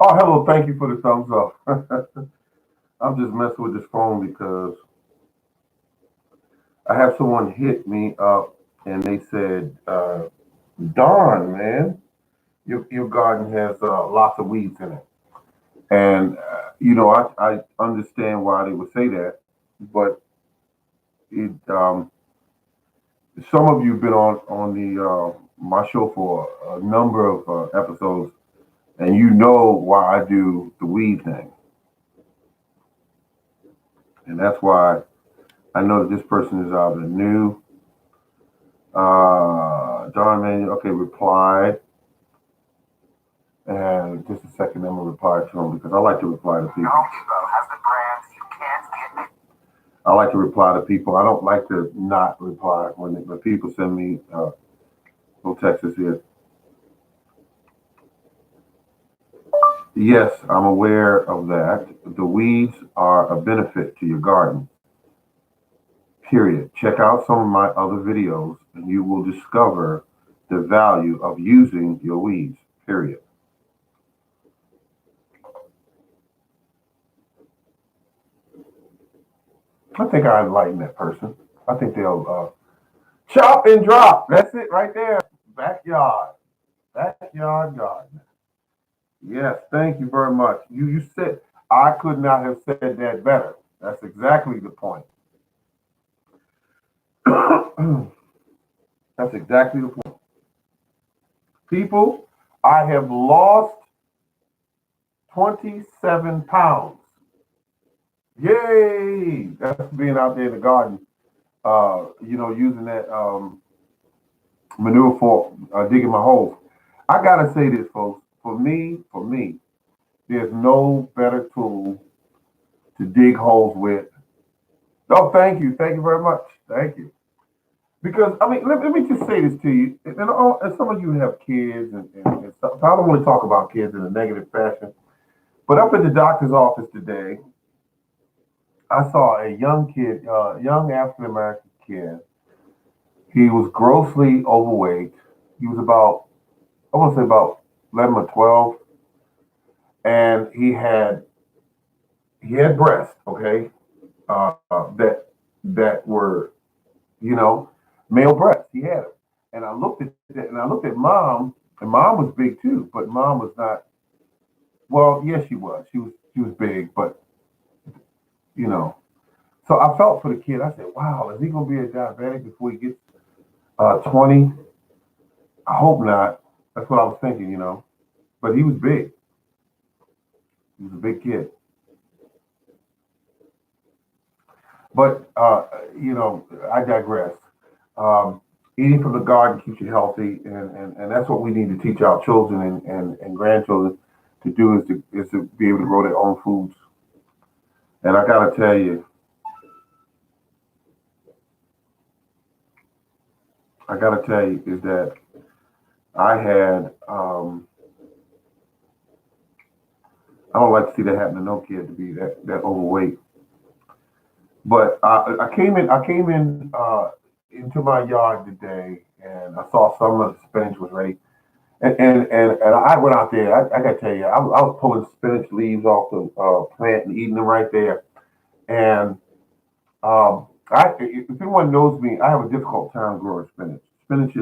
Oh, hello. Thank you for the thumbs up. I'm just messing with this phone because I have someone hit me up and they said, "Darn, man, your garden has lots of weeds in it." And I understand why they would say that, but it some of you've been on the my show for a number of episodes, and you know why I do the weed thing, and that's why I know that this person is either new. John Manuel, okay, reply. And just a second, I'm gonna reply to him because I like to reply to people. I like to reply to people. I don't like to not reply when people send me little texts here. Yes, I'm aware of that. The weeds are a benefit to your garden. Period. Check out some of my other videos and you will discover the value of using your weeds. Period. I think I enlightened that person. I think they'll chop and drop. That's it right there. Backyard. Backyard garden. Yes, thank you very much. You said I could not have said that better. That's exactly the point. That's exactly the point. People, I have lost 27 pounds. Yay! That's being out there in the garden, using that manure for digging my holes. I gotta say this, folks. For me, there's no better tool to dig holes with. Oh, thank you very much, thank you. Because I mean, let me just say this to you, and some of you have kids, and stuff. So I don't want to talk about kids in a negative fashion. But up at the doctor's office today, I saw a young kid, young African American kid. He was grossly overweight. He was about, I want to say about 11 or 12, and he had breasts, okay, that were, you know, male breasts. He had them, and I looked at that, and I looked at mom, and mom was big too, but mom was not. Well, yes, she was. She was big, but you know. So I felt for the kid. I said, "Wow, is he gonna be a diabetic before he gets 20?" I hope not. That's what I was thinking. But he was big. He was a big kid. But I digress. Um, Eating from the garden keeps you healthy, and that's what we need to teach our children and grandchildren to do is to be able to grow their own foods. And I gotta tell you is that I had I don't like to see that happen to no kid to be that overweight. But I came in into my yard today and I saw some of the spinach was ready. And I went out there. I got to tell you, I was pulling spinach leaves off the plant and eating them right there. And if anyone knows me, I have a difficult time growing spinach. Spinach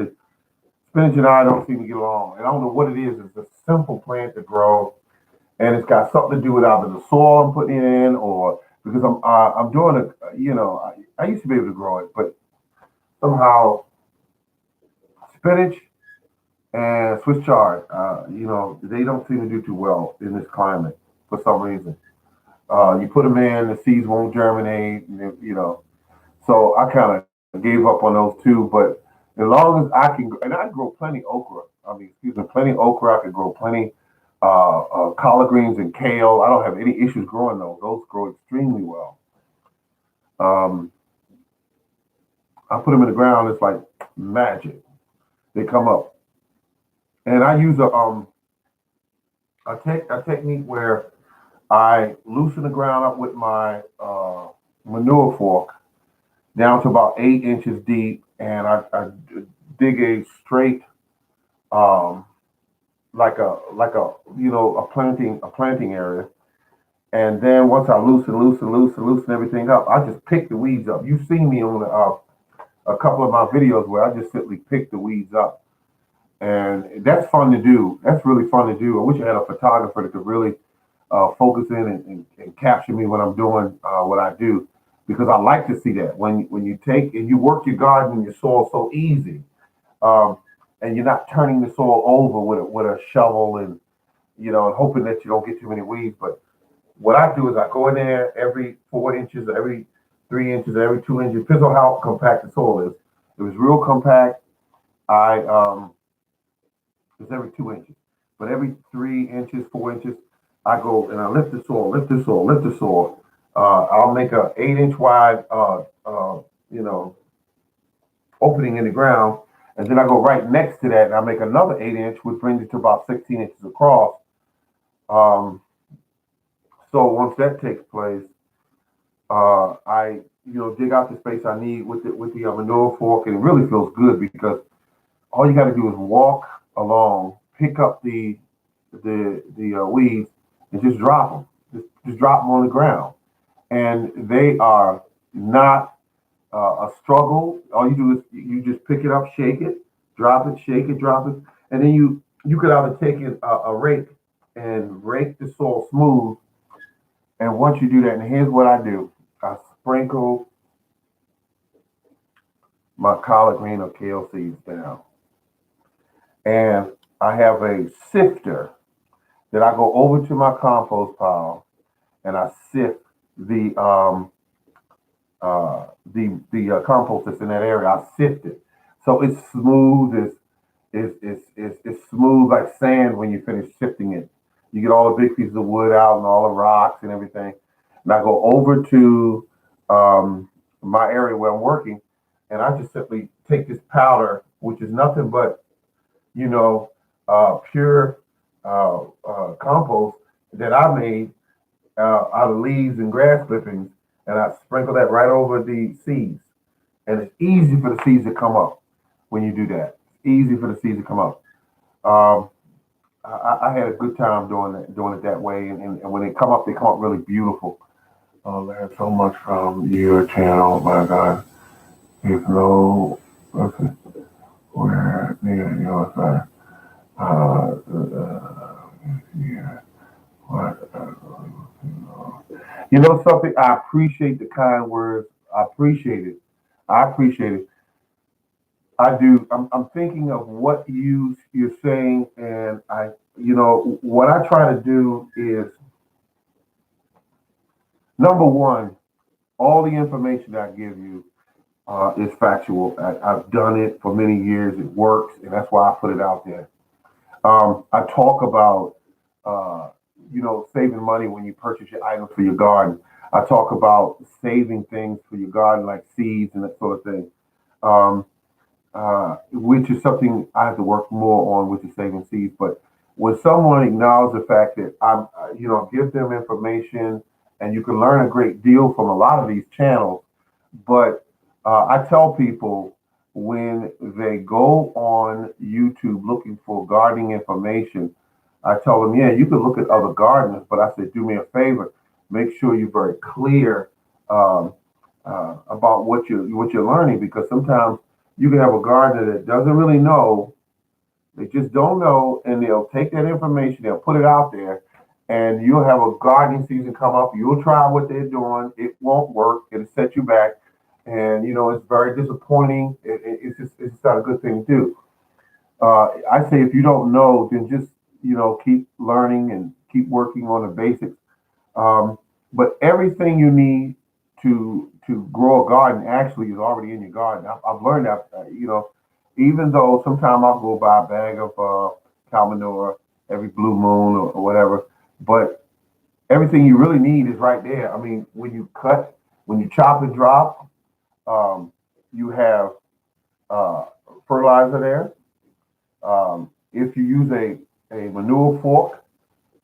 and I don't seem to get along. And I don't know what it is. It's a simple plant to grow, and it's got something to do with either the soil I'm putting in or because I'm doing a I used to be able to grow it, but somehow spinach and Swiss chard, they don't seem to do too well in this climate for some reason. You put them in, the seeds won't germinate, So I kind of gave up on those two. But as long as I can, and I grow plenty okra. I mean, excuse me, plenty okra. I can grow plenty collard greens and kale. I don't have any issues growing those. Those grow extremely well. Um, I put them in the ground. It's like magic. They come up, and I use a technique where I loosen the ground up with my manure fork down to about 8 inches deep, and I dig a straight um, a planting area. And then once I loosen everything up, I just pick the weeds up. You've seen me on a couple of my videos where I just simply pick the weeds up, and that's fun to do. That's really fun to do. I wish I had a photographer that could really focus in and capture me when I'm doing what I do, because I like to see that when you take and you work your garden and your soil so easy, um, and you're not turning the soil over with a shovel and and hoping that you don't get too many weeds. But what I do is I go in there every 4 inches, every 3 inches, every 2 inches, depends on how compact the soil is. If it was real compact, I it's every 2 inches. But every 3 inches, 4 inches, I go and I lift the soil, lift the soil, lift the soil. I'll make a 8 inch wide you know opening in the ground, and then I go right next to that and I make another 8 inch, which brings it to about 16 inches across. Um, so once that takes place, I dig out the space I need with the manure fork, and it really feels good because all you got to do is walk along, pick up the weeds, and just drop them. Just drop them on the ground, and they are not a struggle. All you do is you just pick it up, shake it, drop it, shake it, drop it, and then you could either take a rake and rake the soil smooth. And once you do that, and here's what I do: I sprinkle my collard green or kale seeds down, and I have a sifter that I go over to my compost pile and I sift the compost that's in that area. I sift it so it's smooth. It's smooth like sand when you finish sifting it. You get all the big pieces of wood out and all the rocks and everything. And I go over to my area where I'm working, and I just simply take this powder, which is nothing but you know pure compost that I made out of leaves and grass clippings, and I sprinkle that right over the seeds. And it's easy for the seeds to come up when you do that. It's easy for the seeds to come up. Um, I had a good time doing it that way, and when they come up, they come up really beautiful. Oh, learn so much from your channel. My God, if no, okay, where near your side, yeah, what, something. I appreciate the kind words. I appreciate it. I appreciate it. I do. I'm thinking of what you're saying, and what I try to do is number one, all the information I give you is factual. I've done it for many years. It works, and that's why I put it out there. I talk about saving money when you purchase your items for your garden. I talk about saving things for your garden, like seeds and that sort of thing. Um, which is something I have to work more on, which is saving seeds. But when someone acknowledges the fact that give them information, and you can learn a great deal from a lot of these channels. But I tell people when they go on YouTube looking for gardening information, I tell them, yeah, you can look at other gardeners, but I said, do me a favor, make sure you're very clear um, about what you're learning, because sometimes you can have a gardener that doesn't really know. They just don't know, and they'll take that information, they'll put it out there, and you'll have a gardening season come up. You'll try what they're doing, it won't work, it'll set you back, and it's very disappointing. It's not a good thing to do. I say if you don't know, then just keep learning and keep working on the basics. Um, but everything you need to grow a garden actually is already in your garden. I've learned that. Even though sometimes I'll go buy a bag of cow manure every blue moon or whatever, but everything you really need is right there. I mean, when you chop and drop, um, you have uh, fertilizer there. If you use a manure fork,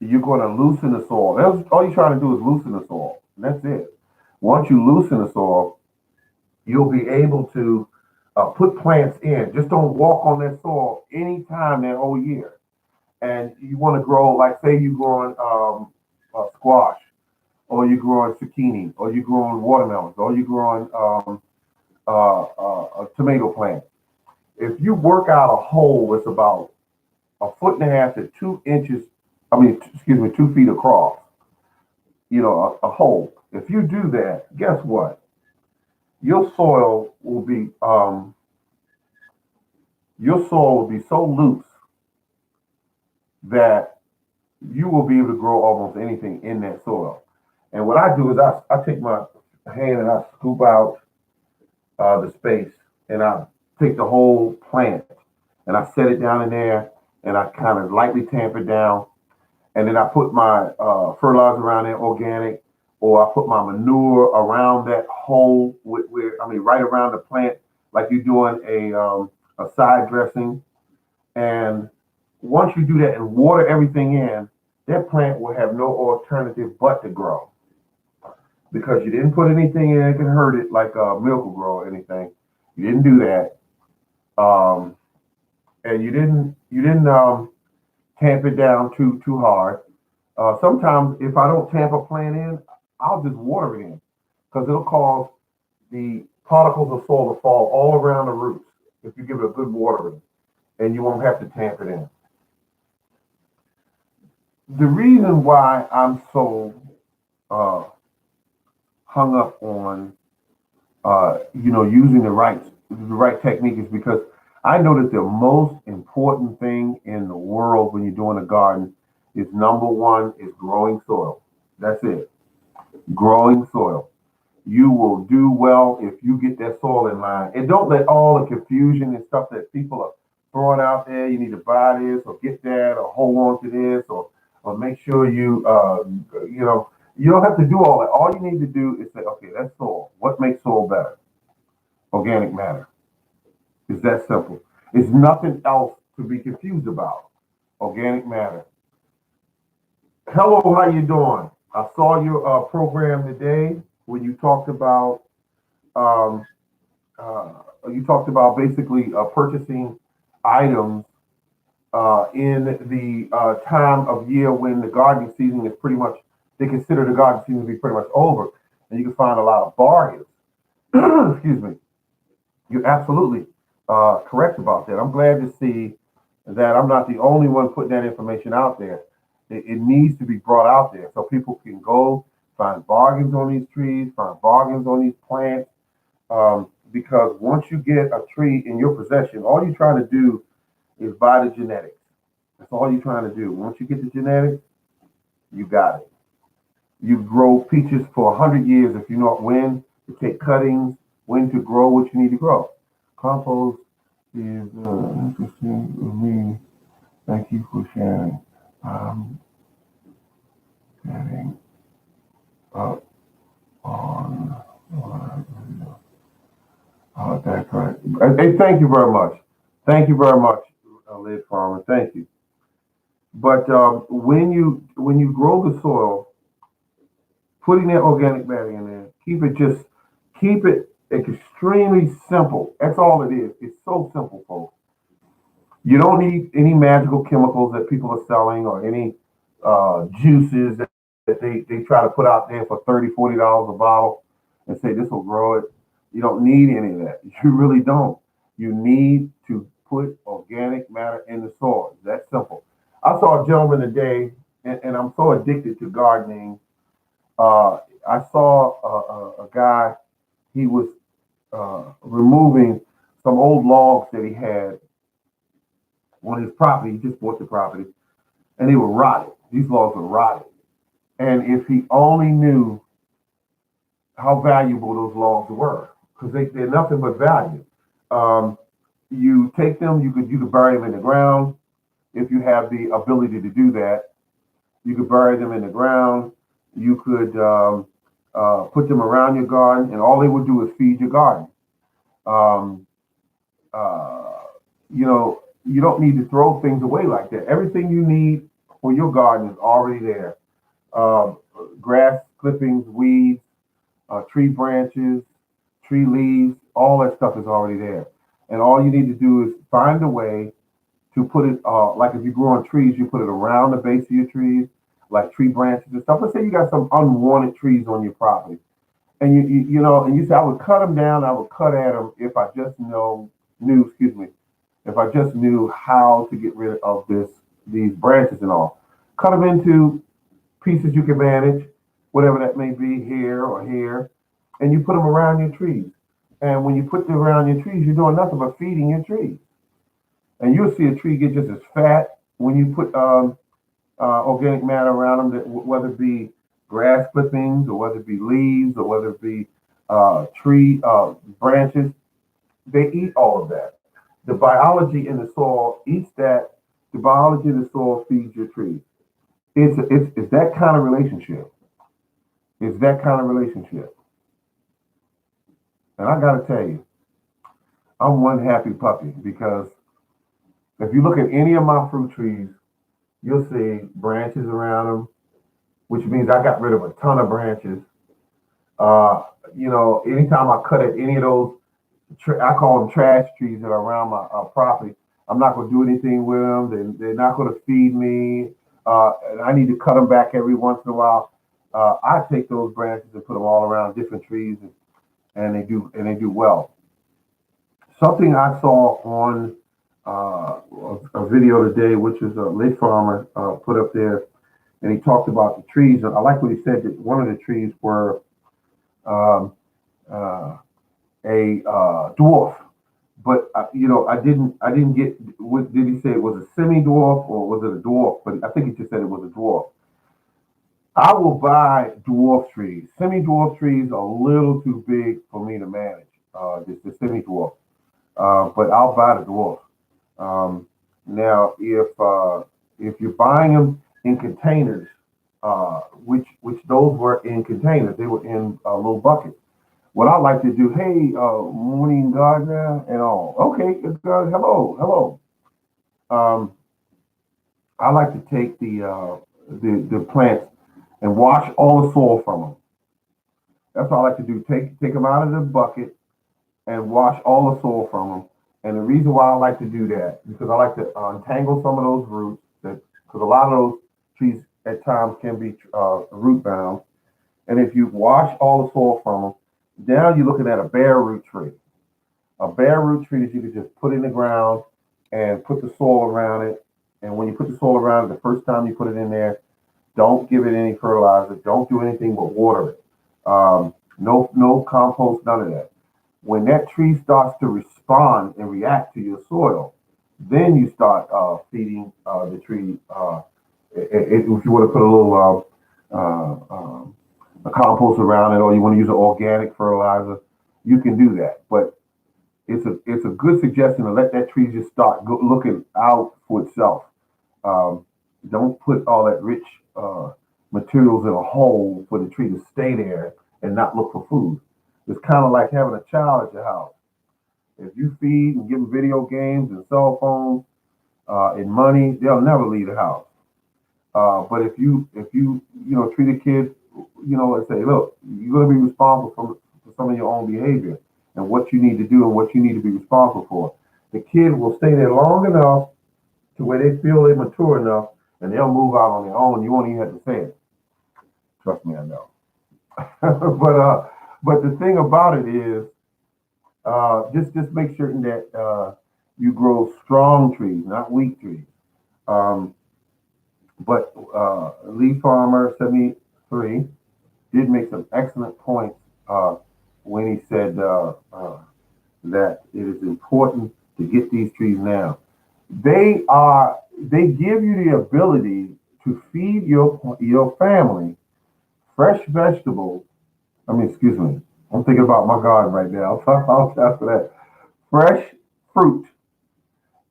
you're going to loosen the soil. All you're trying to do is loosen the soil. And that's it. Once you loosen the soil, you'll be able to put plants in. Just don't walk on that soil anytime that whole year. and you want to grow, like say you growing squash, or you growing zucchini, or you growing watermelons, or you growing a tomato plant. If you work out a hole that's about a foot and a half to 2 inches, I mean, excuse me, 2 feet across, a hole. If you do that, guess what? Your soil will be so loose that you will be able to grow almost anything in that soil. And what I do is I take my hand and I scoop out the space, and I take the whole plant and I set it down in there, and I kind of lightly tamp it down, and then I put my fertilizer around there, organic, or I put my manure around that hole, right around the plant, like you're doing a side dressing. And once you do that and water everything in, that plant will have no alternative but to grow, because you didn't put anything in that can hurt it, like Miracle Grow or anything. You didn't do that, um, and you didn't tamp it down too hard. Sometimes if I don't tamp a plant in, I'll just water it in, because it'll cause the particles of soil to fall all around the roots if you give it a good watering, and you won't have to tamp it in. The reason why I'm so uh, hung up on using the right technique is because I know that the most important thing in the world when you're doing a garden is, number one, is growing soil. That's it. Growing soil. You will do well if you get that soil in line. And don't let all the confusion and stuff that people are throwing out there, you need to buy this or get that or hold on to this, or make sure you don't have to do all that. All you need to do is say, okay, that's soil. What makes soil better? Organic matter. It's that simple. It's nothing else to be confused about. Organic matter. Hello, how you doing? I saw your program today when um, uh, you talked about basically purchasing items in the time of year when the gardening season is pretty much, they consider the gardening season to be pretty much over, and you can find a lot of bargains. Excuse me. You're absolutely correct about that. I'm glad to see that I'm not the only one putting that information out there. It needs to be brought out there so people can go find bargains on these trees, find bargains on these plants. Because once you get a tree in your possession, all you're trying to do is buy the genetics. That's all you're trying to do. Once you get the genetics, you got it. You grow peaches for 100 years if you know when to take cuttings, when to grow what you need to grow. Compost is interesting to me. Thank you for sharing. Um, Getting up on. That's right. Hey, thank you very much. Thank you very much, Liz Farmer. Thank you. But when you grow the soil, putting that organic matter in there, keep it extremely simple. That's all it is. It's so simple, folks. You don't need any magical chemicals that people are selling, or any juices that they try to put out there for $30, $40 a bottle and say this will grow it. You don't need any of that. You really don't. You need to put organic matter in the soil. It's that simple. I saw a gentleman today, and I'm so addicted to gardening. I saw a guy, he was removing some old logs that he had on his property. He just bought the property, and they were rotted. These logs were rotted. And if he only knew how valuable those logs were, because they're nothing but value. Um, you take them, you could bury them in the ground if you have the ability to do that. You could bury them in the ground. You could put them around your garden, and all they would do is feed your garden. Um, uh, you don't need to throw things away like that. Everything you need for your garden is already there. Um, Grass clippings, weeds, tree branches, tree leaves, all that stuff is already there. And all you need to do is find a way to put it, like if you grow on trees, you put it around the base of your trees, like tree branches and stuff. Let's say you got some unwanted trees on your property, and and you say I would cut them down, I would cut at them if I just excuse me, if I just knew how to get rid of these branches and all. Cut them into pieces you can manage, whatever that may be, here or here, and you put them around your trees. And when you put them around your trees, you're doing nothing but feeding your trees. And you'll see a tree get just as fat when you put organic matter around them, that whether it be grass clippings or whether it be leaves or whether it be tree branches, they eat all of that. The biology in the soil eats that. The biology in the soil feeds your trees. It's that kind of relationship. It's that kind of relationship. And I got to tell you, I'm one happy puppy because if you look at any of my fruit trees, you'll see branches around them, which means I got rid of a ton of branches. Anytime I cut at any of those, I call them trash trees that are around my property. I'm not going to do anything with them. They're not going to feed me, and I need to cut them back every once in a while. I take those branches and put them all around different trees, and they do well. Something I saw on a video today, which is a lake farmer put up there, and he talked about the trees. And I like what he said, that one of the trees were um, a dwarf. But I didn't get. What did he say? It was a semi-dwarf or was it a dwarf? But I think he just said it was a dwarf. I will buy dwarf trees. Semi-dwarf trees are a little too big for me to manage. Just the semi-dwarf. But I'll buy the dwarf. Now, if you're buying them in containers, which those were in containers, they were in little buckets. What I like to do, hey, morning gardener and all. Okay, hello, hello. Um, I like to take the plants and wash all the soil from them. That's what I like to do. Take them out of the bucket and wash all the soil from them. And the reason why I like to do that because I like to untangle some of those roots. Because a lot of those trees at times can be root bound. And if you wash all the soil from them, now you're looking at a bare root tree. A bare root tree that you can just put in the ground and put the soil around it. And when you put the soil around it, the first time you put it in there, don't give it any fertilizer. Don't do anything but water it. No compost, none of that. When that tree starts to respond and react to your soil, then you start feeding the tree. If you want to put a little a compost around it, or you want to use an organic fertilizer, you can do that. But it's a good suggestion to let that tree just start looking out for itself. Um, don't put all that rich materials in a hole for the tree to stay there and not look for food. It's kind of like having a child at your house. If you feed and give them video games and cell phones and money, they'll never leave the house. But if you treat a kid, and say, look, you're going to be responsible for some of your own behavior and what you need to do and what you need to be responsible for. The kid will stay there long enough to where they feel they're mature enough and they'll move out on their own. You won't even have to say it. Trust me, I know. But the thing about it is, just make certain that you grow strong trees, not weak trees. Um, but Lee Farmer 73 did make some excellent points when he said that it is important to get these trees now. They give you the ability to feed your family fresh vegetables. I mean, excuse me. I'm thinking about my garden right now. I'll apologize for that. Fresh fruit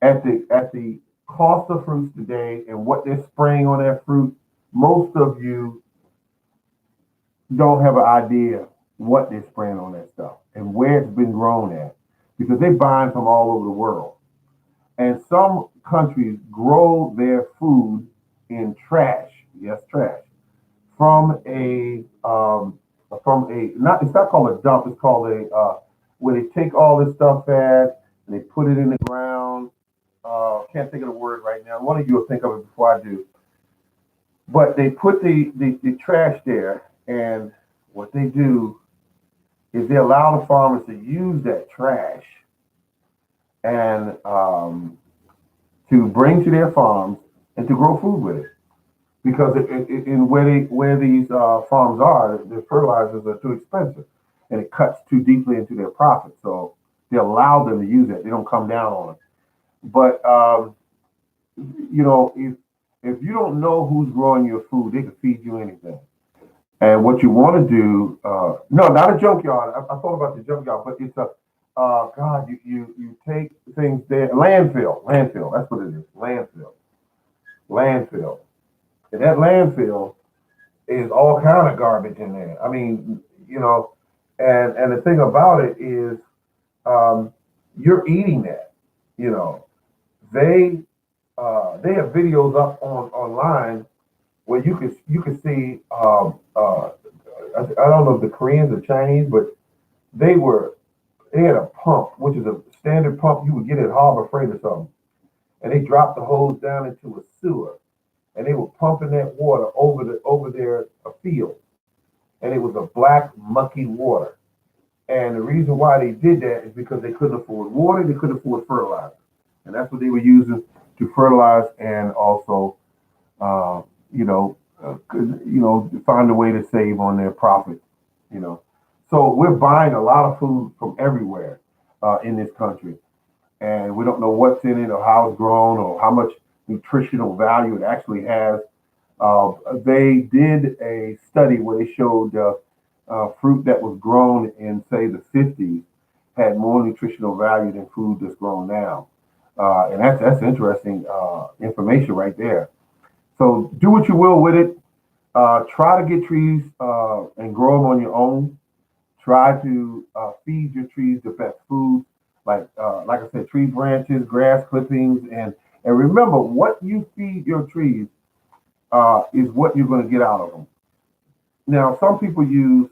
at the cost of fruits today and what they're spraying on that fruit. Most of you don't have an idea what they're spraying on that stuff and where it's been grown at because they're buying from all over the world. And some countries grow their food in trash. Yes, trash. From a not it's not called a dump. It's called a where they take all this stuff at and they put it in the ground Can't think of the word right now. One of you will think of it before I do. But they put the trash there, and what they do is they allow the farmers to use that trash and to bring to their farms and to grow food with it. Because in where these farms are, the fertilizers are too expensive, and it cuts too deeply into their profit. So they allow them to use it. They don't come down on it. But if you don't know who's growing your food, they can feed you anything. And what you want to do, no, not a junkyard. I thought about the junkyard, but it's a, God, you take things there, landfill. That's what it is, landfill. And that landfill is all kind of garbage in there. I mean, and the thing about it is, um, you're eating that. You know, they they have videos up online where you can see I don't know if the Koreans or Chinese, but they were they had a pump, which is a standard pump you would get at Harbor Freight or something, and they dropped the hose down into a sewer, and they were pumping that water over their field, and it was a black mucky water. And the reason why they did that is because they couldn't afford water, they couldn't afford fertilizer, and that's what they were using to fertilize and also, uh, you know, find a way to save on their profit. You know, so we're buying a lot of food from everywhere in this country, and we don't know what's in it or how it's grown or how much nutritional value it actually has. Uh, they did a study where they showed fruit that was grown in, say, the 50s had more nutritional value than food that's grown now. And that's interesting information right there. So do what you will with it. Try to get trees and grow them on your own. Try to feed your trees the best food, like I said, tree branches, grass clippings, and remember what you feed your trees is what you're going to get out of them. Now, some people use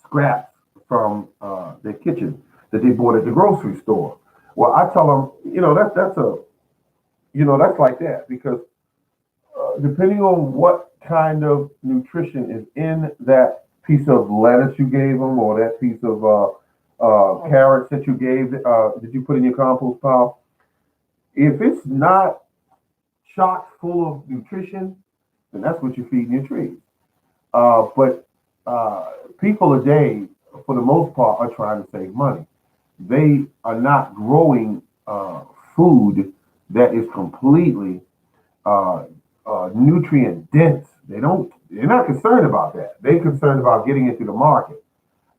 scraps from their kitchen that they bought at the grocery store. Well, I tell them, that's like that because depending on what kind of nutrition is in that piece of lettuce you gave them or that piece of carrots that did you put in your compost pile? If it's not chock full of nutrition, then that's what you're feeding your trees. But people today, for the most part, are trying to save money. They are not growing food that is completely uh, nutrient dense. They don't. They're not concerned about that. They're concerned about getting it to the market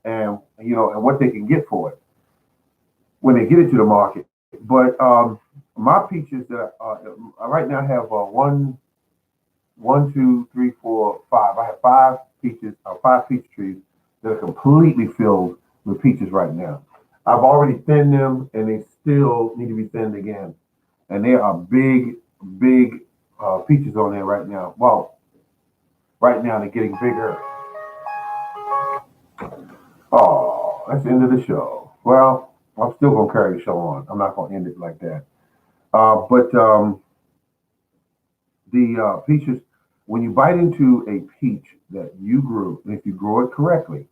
and and what they can get for it when they get it to the market. But my peaches that I right now have one, two, three, four, five. I have five peach trees that are completely filled with peaches right now. I've already thinned them, and they still need to be thinned again. And there are big peaches on there right now. Well, right now they're getting bigger. Oh, that's the end of the show. Well, I'm still gonna carry the show on. I'm not gonna end it like that. But the peaches, when you bite into a peach that you grew, and if you grow it correctly,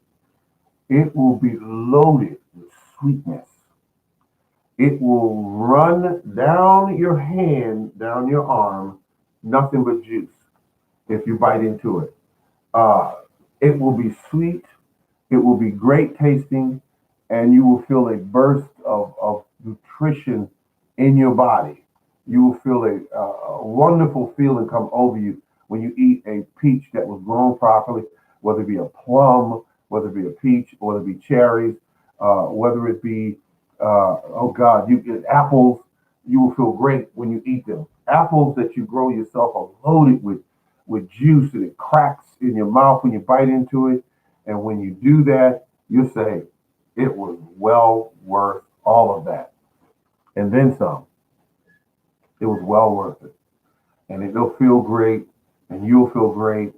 it will be loaded with sweetness. It will run down your hand, down your arm, nothing but juice if you bite into it. Uh, it will be sweet, it will be great tasting, and you will feel a burst of nutrition in your body. You will feel a wonderful feeling come over you when you eat a peach that was grown properly, whether it be a plum, whether it be a peach, whether it be cherries, whether it be, oh God, you get apples. You will feel great when you eat them. Apples that you grow yourself are loaded with juice and it cracks in your mouth when you bite into it. And when you do that, you say, it was well worth all of that. And then some. It was well worth it. And it'll feel great, and you'll feel great,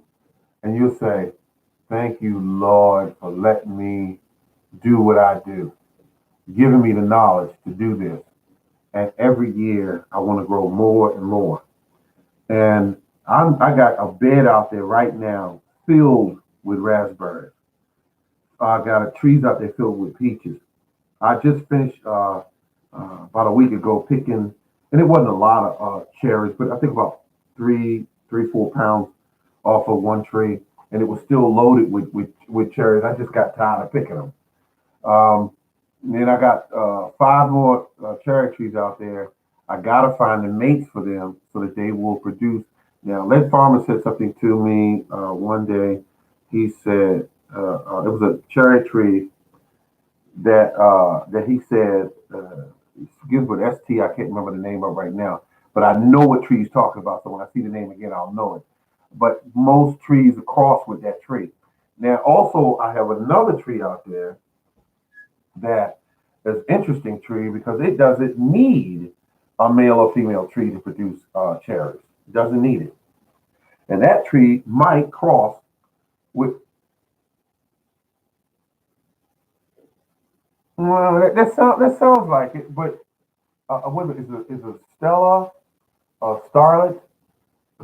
and you'll say, thank you, Lord, for letting me do what I do, giving me the knowledge to do this. and every year I want to grow more and more. And I got a bed out there right now filled with raspberries. I got a trees out there filled with peaches. I just finished about a week ago picking, and it wasn't a lot of cherries, but I think about 4 pounds off of one tree, and it was still loaded with cherries. I just got tired of picking them. Um, and then I got five more cherry trees out there. I gotta find the mates for them so that they will produce. Now, Led Farmer said something to me one day. He said it was a cherry tree that he said begins with ST. I can't remember the name of right now, but I know what tree he's talking about. So when I see the name again, I'll know it. But most trees are crossed with that tree. Now, also, I have another tree out there that is an interesting tree because it doesn't need a male or female tree to produce cherries. It doesn't need it. And that tree might cross with, well, that sounds like it, but what is a Stella, a Starlet?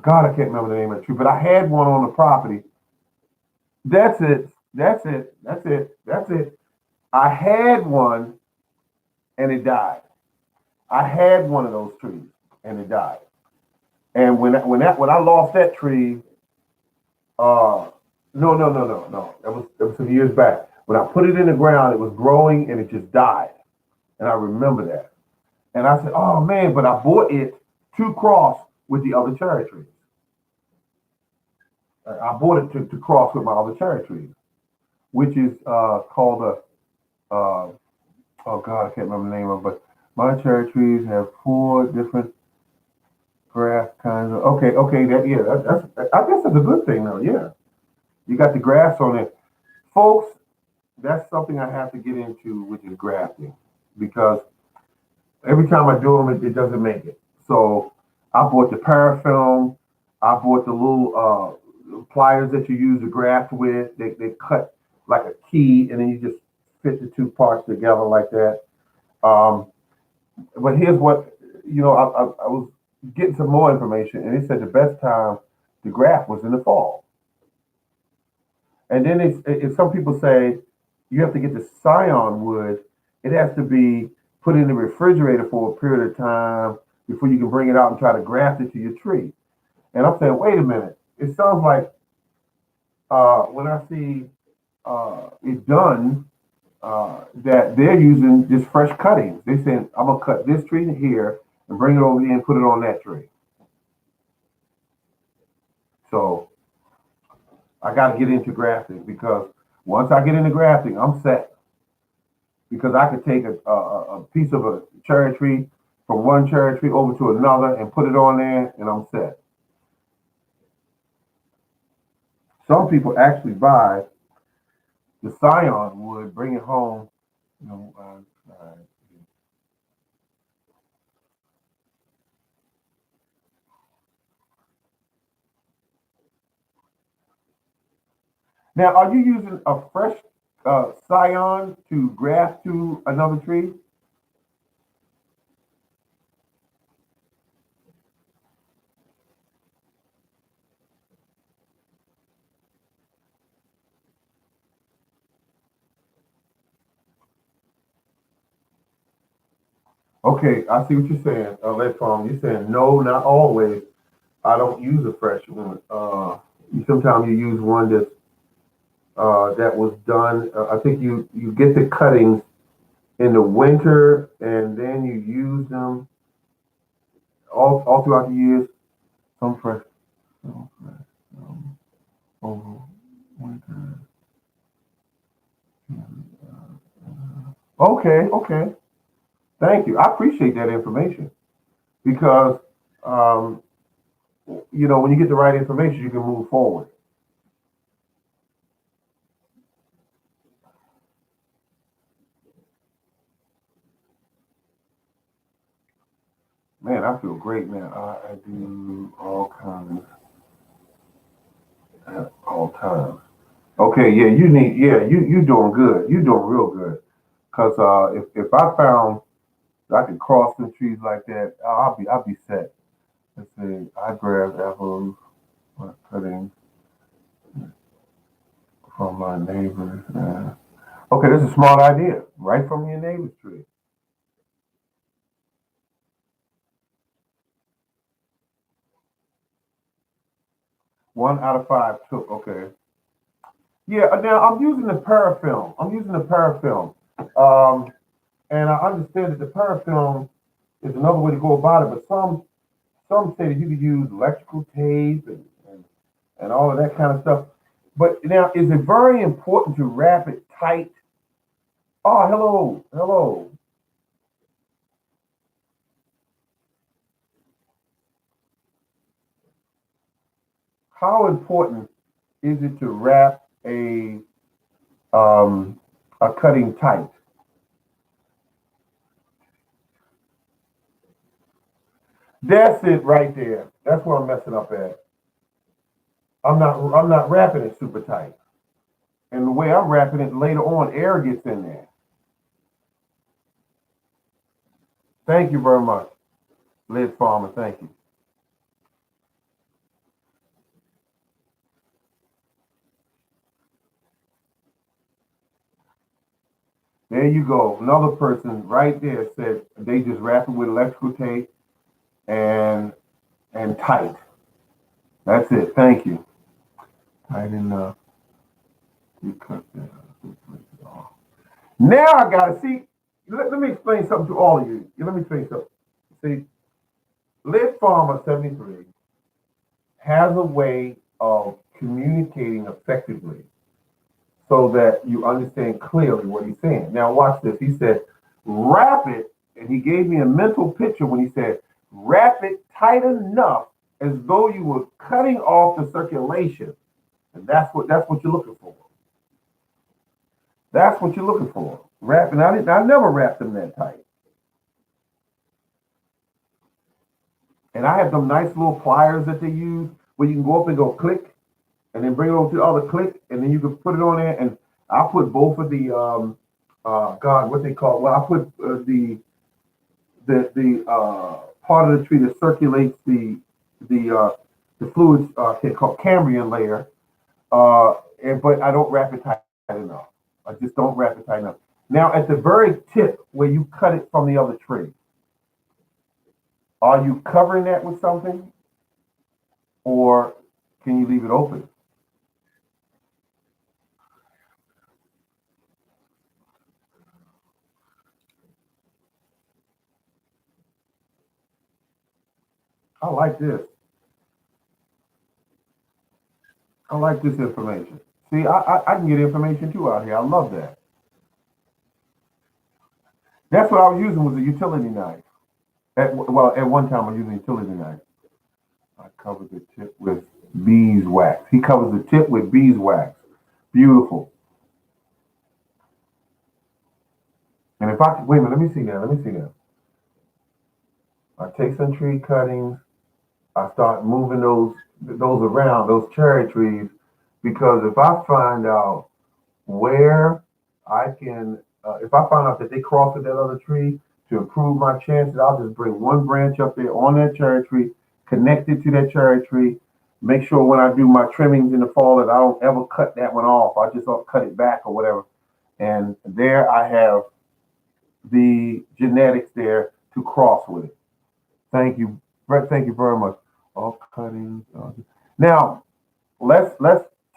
God, I can't remember the name of the tree, but I had one on the property. That's it. That's it. That's it. That's it. I had one and it died. I had one of those trees and it died. And when I lost that tree, no. That was some years back. When I put it in the ground, it was growing and it just died. And I remember that. And I said, oh man, but I bought it to cross with the other cherry trees. I bought it to cross with my other cherry trees, which is called oh God, I can't remember the name of it, but my cherry trees have four different grass kinds of, okay, I guess that's a good thing though, yeah. You got the grass on it. Folks, that's something I have to get into, which is grafting, because every time I do them, it doesn't make it. So I bought the parafilm. I bought the little pliers that you use to graft with. They cut like a key, and then you just fit the two parts together like that. Um, but here's what, I was getting some more information, and it said the best time to graft was in the fall. And then some people say you have to get the scion wood. It has to be put in the refrigerator for a period of time before you can bring it out and try to graft it to your tree. And I'm saying, wait a minute. It sounds like when I see it done, that they're using just fresh cuttings. They saying, I'm gonna cut this tree here and bring it over here and put it on that tree. So I got to get into grafting because once I get into grafting, I'm set. Because I could take a piece of a cherry tree from one cherry tree over to another and put it on there, and I'm set. Some people actually buy the scion wood, bring it home. You know, now, are you using a fresh scion to graft to another tree? Okay, I see what you're saying. You're saying no, not always. I don't use a fresh one. Sometimes you use one that was done. I think you get the cuttings in the winter and then you use them all throughout the years. Some fresh, some fresh, over winter. Okay. Thank you. I appreciate that information because um, when you get the right information, you can move forward. Man, I feel great, man. I do all kinds at all times. Okay, yeah, you doing good. You doing real good. Cause if I found I could cross some trees like that. I'll be set. Let's see. I grabbed apples, cutting from my neighbors. Okay, this is a smart idea. Right from your neighbor's tree. 1 out of 5 took. Okay. Yeah. Now I'm using the parafilm. And I understand that the parafilm is another way to go about it. But some say that you could use electrical tape and all of that kind of stuff. But now, is it very important to wrap it tight? Oh, hello, hello. How important is it to wrap um, a cutting tight? That's it right there. That's where I'm messing up at. I'm not wrapping it super tight. And the way I'm wrapping it later on, air gets in there. Thank you very much, Liz Farmer. Thank you. There you go. Another person right there said they just wrap it with electrical tape and tight. That's it. Thank you. Tight enough. You cut that. Now I gotta see. Let me explain something to all of you. Let me explain something. See, Liz Farmer 73 has a way of communicating effectively so that you understand clearly what he's saying. Now watch this. He said, wrap it, and he gave me a mental picture when he said, wrap it tight enough as though you were cutting off the circulation. And that's what you're looking for. That's what you're looking for. Wrapping. I never wrapped them that tight. And I have them nice little pliers that they use where you can go up and go click and then bring it over to the other click and then you can put it on there. And I put both of the God, what they call, well, I put the part of the tree that circulates the fluids called Cambrian layer. But I don't wrap it tight enough. I just don't wrap it tight enough. Now, at the very tip where you cut it from the other tree, are you covering that with something, or can you leave it open? I like this. I like this information. See, I can get information too out here. I love that. That's what I was using was a utility knife. At one time I was using a utility knife. I covered the tip with beeswax. He covers the tip with beeswax. Beautiful. And if I wait a minute, let me see now. Let me see now. I take some tree cuttings. I start moving those around those cherry trees because if I find out where I can, if I find out that they cross with that other tree to improve my chances, I'll just bring one branch up there on that cherry tree, connect it to that cherry tree. Make sure when I do my trimmings in the fall that I don't ever cut that one off. I just don't cut it back or whatever. And there I have the genetics there to cross with it. Thank you, Brett. Thank you very much. All cuttings. Now let's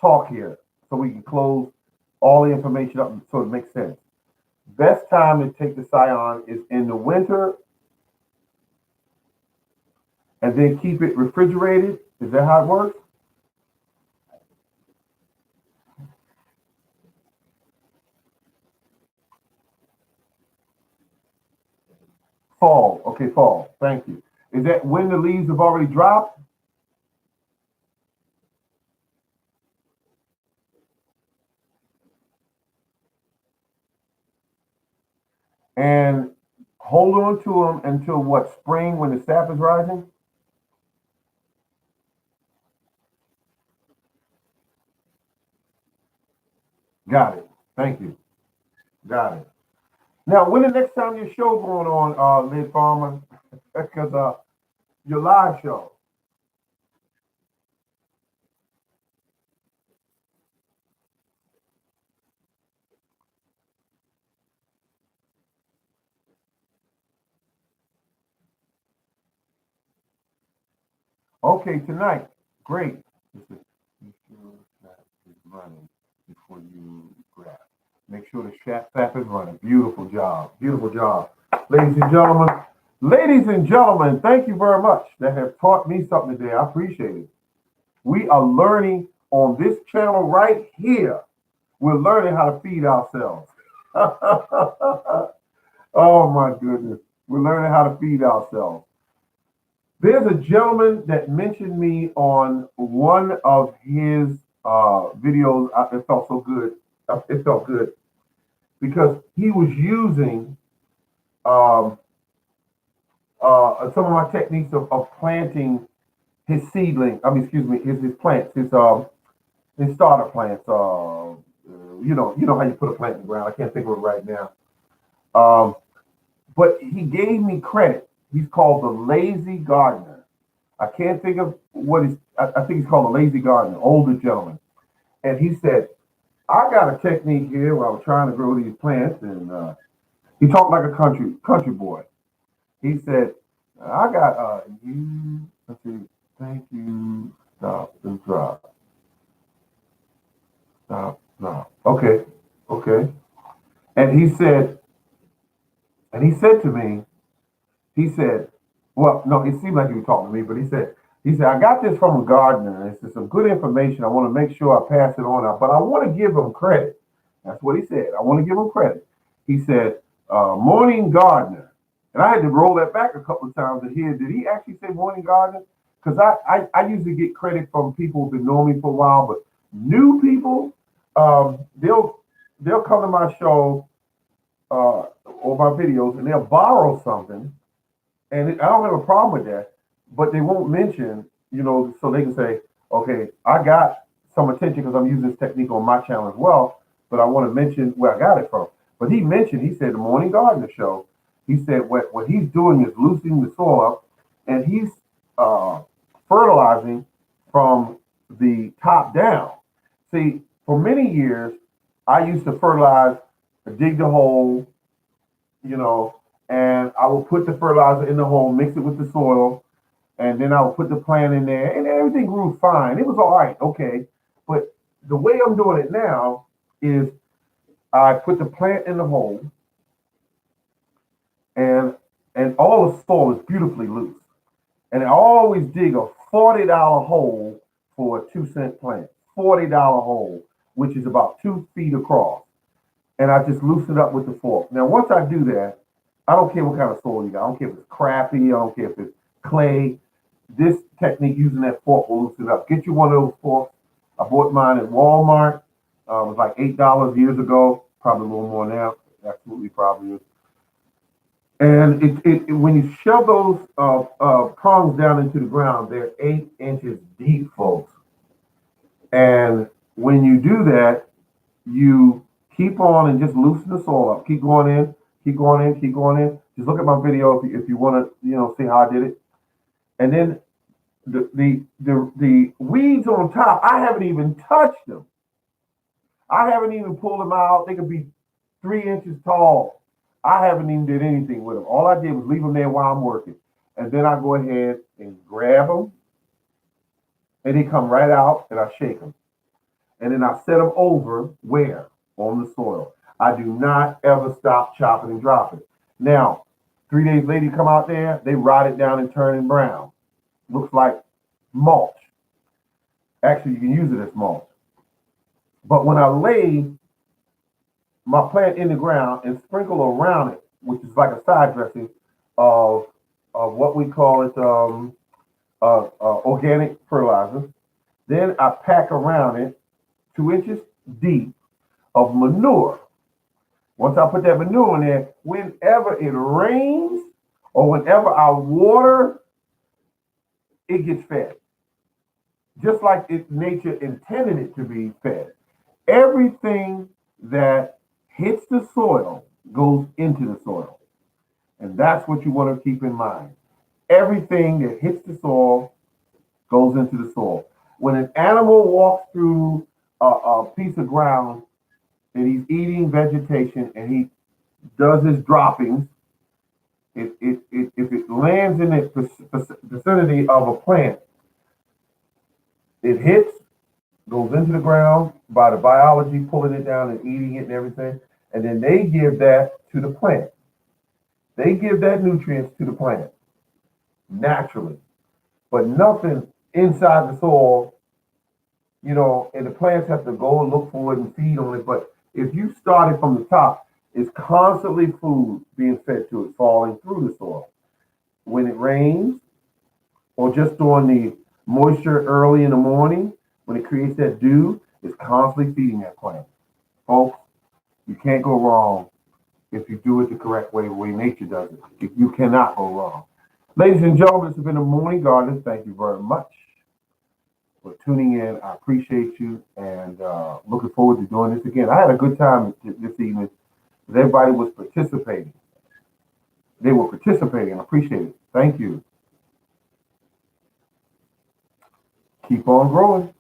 talk here so we can close all the information up so it makes sense. Best time to take the scion is in the winter, and then keep it refrigerated. Is that how it works? Fall. Okay, fall. Thank you. Is that when the leaves have already dropped? And hold on to them until what, spring, when the sap is rising? Got it. Thank you. Got it. Now, when the next time your show going on, Liz Farmer? Because your live show. Okay, tonight. Great. Listen, make sure that is running before you grab. Make sure the tap is running. Beautiful job. Beautiful job. Ladies and gentlemen, ladies and gentlemen, thank you very much that have taught me something today. I appreciate it. We are learning on this channel right here. We're learning how to feed ourselves. Oh my goodness. We're learning how to feed ourselves. There's a gentleman that mentioned me on one of his videos. It felt so good. It felt good because he was using um, some of my techniques of planting his seedling. I mean, excuse me, his plants, his starter plants. You know how you put a plant in the ground. I can't think of it right now. Um, but he gave me credit. He's called the Lazy Gardener. I can't think of what he's. I think he's called the Lazy Gardener, older gentleman. And he said, "I got a technique here where I was trying to grow these plants." And he talked like a country boy. He said, "I got you. Let's see. Thank you. Stop and drop. Stop. Drop. Okay. Okay." And he said to me, he said, well, no, it seemed like he was talking to me, but he said, I got this from a gardener. And it's some good information. I want to make sure I pass it on, but I want to give him credit. That's what he said. I want to give him credit. He said, morning gardener. And I had to roll that back a couple of times to hear, did he actually say morning gardener? Because I usually get credit from people who've been knowing me for a while, but new people, they'll come to my show or my videos and they'll borrow something and I don't have a problem with that, but they won't mention, so they can say, okay, I got some attention because I'm using this technique on my channel as well, but I want to mention where I got it from. But he said the Morning Gardener Show, he said what he's doing is loosening the soil up and he's uh, fertilizing from the top down. See, for many years, I used to fertilize, dig the hole, and I will put the fertilizer in the hole, mix it with the soil, and then I will put the plant in there, and everything grew fine. It was all right, okay. But the way I'm doing it now is I put the plant in the hole, and all the soil is beautifully loose. And I always dig a $40 hole for a 2-cent plant. $40 hole, which is about 2 feet across. And I just loosen it up with the fork. Now, once I do that, I don't care what kind of soil you got. I don't care if it's crappy. I don't care if it's clay. This technique using that fork will loosen it up. Get you one of those forks. I bought mine at Walmart. It was like $8 years ago. Probably a little more now. Absolutely, probably is. And when you shove those prongs down into the ground, they're 8 inches deep, folks. And when you do that, you keep on and just loosen the soil up. Keep going in, keep going in, keep going in. Just look at my video if you want to, see how I did it. And then the weeds on top, I haven't even touched them. I haven't even pulled them out. They could be 3 inches tall. I haven't even did anything with them. All I did was leave them there while I'm working. And then I go ahead and grab them, and they come right out, and I shake them. And then I set them over where? On the soil. I do not ever stop chopping and dropping. Now, 3 days later, you come out there, they rot it down and turn it brown. Looks like mulch. Actually, you can use it as mulch. But when I lay my plant in the ground and sprinkle around it, which is like a side dressing of what we call it organic fertilizer, then I pack around it 2 inches deep of manure. Once I put that manure in there, whenever it rains or whenever I water, it gets fed. Just like nature intended it to be fed. Everything that hits the soil goes into the soil. And that's what you want to keep in mind. Everything that hits the soil goes into the soil. When an animal walks through a piece of ground and he's eating vegetation and he does his droppings, if it lands in the vicinity of a plant, it hits, goes into the ground by the biology, pulling it down and eating it and everything. And then they give that to the plant. They give that nutrients to the plant naturally. But nothing inside the soil, and the plants have to go and look for it and feed on it. But if you start it from the top, it's constantly food being fed to it, falling through the soil. When it rains, or just during the moisture early in the morning, when it creates that dew, it's constantly feeding that plant. Folks, you can't go wrong if you do it the correct way, the way nature does it. You cannot go wrong. Ladies and gentlemen, this has been the Morning Garden. Thank you very much for tuning in. I appreciate you and looking forward to doing this again. I had a good time this evening. Everybody was participating. They were participating. I appreciate it. Thank you. Keep on growing.